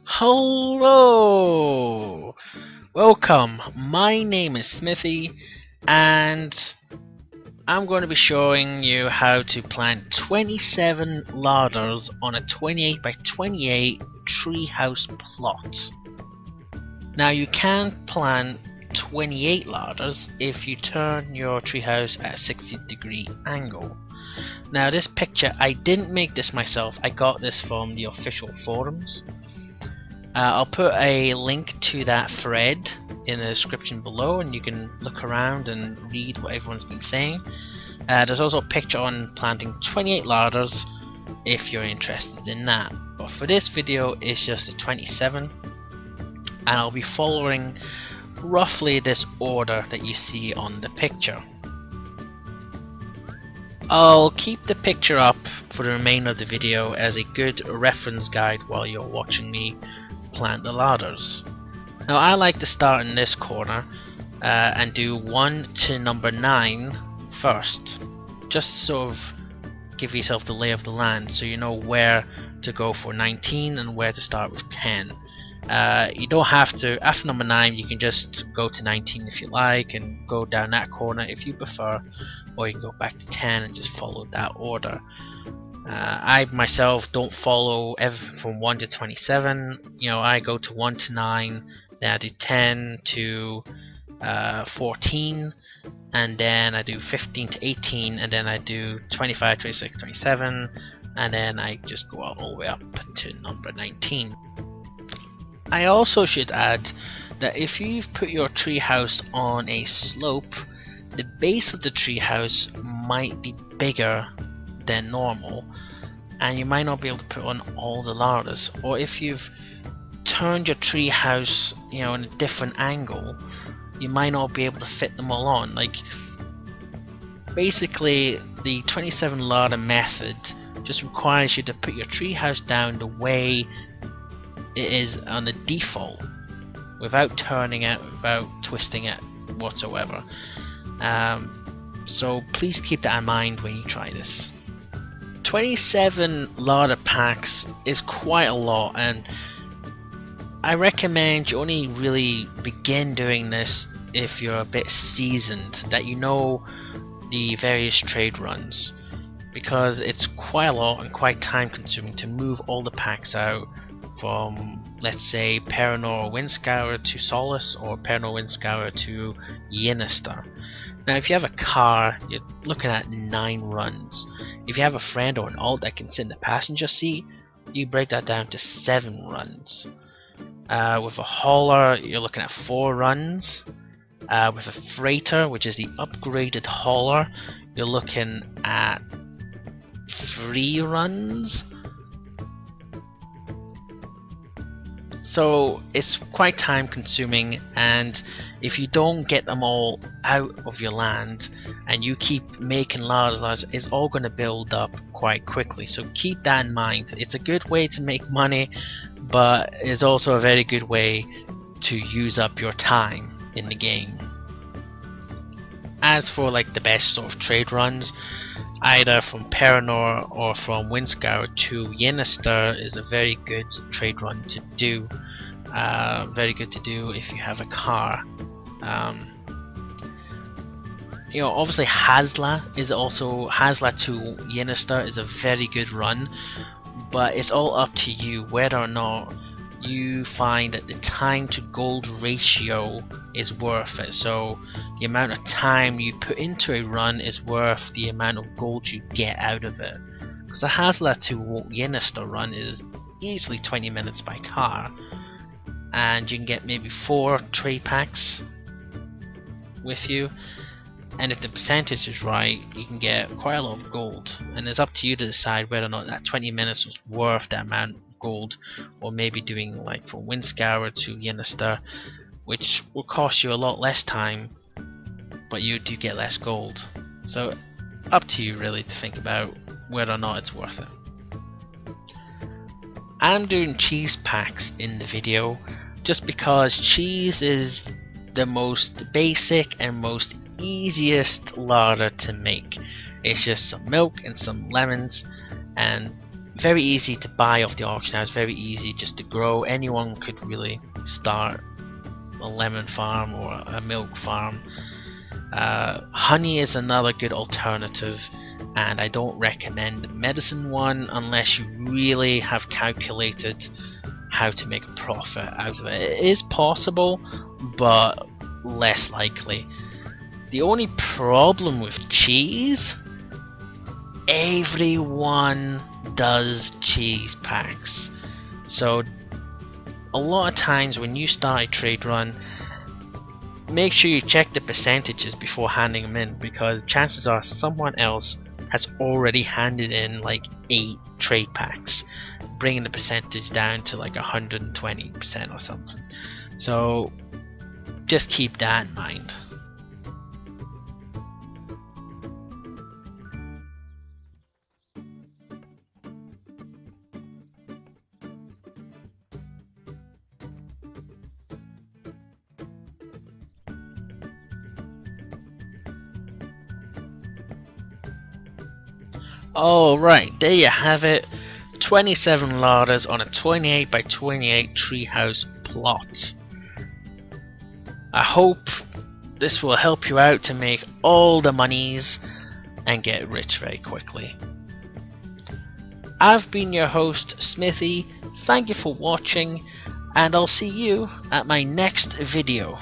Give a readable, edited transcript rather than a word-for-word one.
Hello! Welcome, my name is Smithy and I'm going to be showing you how to plant 27 larders on a 28 by 28 treehouse plot. Now you can plant 28 larders if you turn your treehouse at a 60-degree angle. Now this picture, I didn't make this myself, I got this from the official forums. I'll put a link to that thread in the description below and you can look around and read what everyone's been saying. There's also a picture on planting 28 larders if you're interested in that. But for this video it's just a 27 and I'll be following roughly this order that you see on the picture. I'll keep the picture up for the remainder of the video as a good reference guide while you're watching me plant the larders. Now I like to start in this corner and do 1 to number 9 first, just to sort of give yourself the lay of the land so you know where to go for 19 and where to start with 10. You don't have to, after number 9 you can just go to 19 if you like and go down that corner if you prefer, or you can go back to 10 and just follow that order. I myself don't follow everything from 1 to 27, you know, I go to 1 to 9, then I do 10 to 14, and then I do 15 to 18, and then I do 25, 26, 27, and then I just go all the way up to number 19. I also should add that if you've put your treehouse on a slope, the base of the treehouse might be bigger than normal and you might not be able to put on all the larders, or if you've turned your treehouse, you know, in a different angle, you might not be able to fit them all on. Like, basically the 27 larder method just requires you to put your treehouse down the way it is on the default without turning it, without twisting it whatsoever. So please keep that in mind when you try this. 27 larder packs is quite a lot, and I recommend you only really begin doing this if you're a bit seasoned, that you know the various trade runs, because it's quite a lot and quite time consuming to move all the packs out from, let's say, Paranor Windscour to Solace or Paranor Windscour to Yinister. Now if you have a car, you're looking at 9 runs. If you have a friend or an alt that can sit in the passenger seat, you break that down to 7 runs. With a hauler, you're looking at 4 runs. With a freighter, which is the upgraded hauler, you're looking at 3 runs. So it's quite time consuming, and if you don't get them all out of your land and you keep making larders, it's all going to build up quite quickly. So keep that in mind. It's a good way to make money, but it's also a very good way to use up your time in the game. As for like the best sort of trade runs, either from Paranor or from Windscour to Yinister is a very good trade run to do. Very good to do if you have a car. You know, obviously Hasla to Yinister is a very good run, but it's all up to you whether or not you find that the time to gold ratio is worth it. So the amount of time you put into a run is worth the amount of gold you get out of it. Because the Hasla to Yinister run is easily 20 minutes by car, and you can get maybe 4 trade packs with you, and if the percentage is right you can get quite a lot of gold, and it's up to you to decide whether or not that 20 minutes was worth that amount of gold, or maybe doing like from Windscour to Yinister, which will cost you a lot less time but you do get less gold. So up to you really to think about whether or not it's worth it. I'm doing cheese packs in the video just because cheese is the most basic and most easiest larder to make. It's just some milk and some lemons, and very easy to buy off the auction house, very easy just to grow. Anyone could really start a lemon farm or a milk farm. Honey is another good alternative, and I don't recommend the medicine one unless you really have calculated how to make a profit out of it. It is possible, but less likely. The only problem with cheese, everyone does cheese packs. So a lot of times when you start a trade run, make sure you check the percentages before handing them in, because chances are someone else has already handed in like 8 trade packs, bringing the percentage down to like 120% or something. So just keep that in mind. Alright, there you have it. 27 larders on a 28 by 28 treehouse plot. I hope this will help you out to make all the monies and get rich very quickly. I've been your host, Smithy. Thank you for watching, and I'll see you at my next video.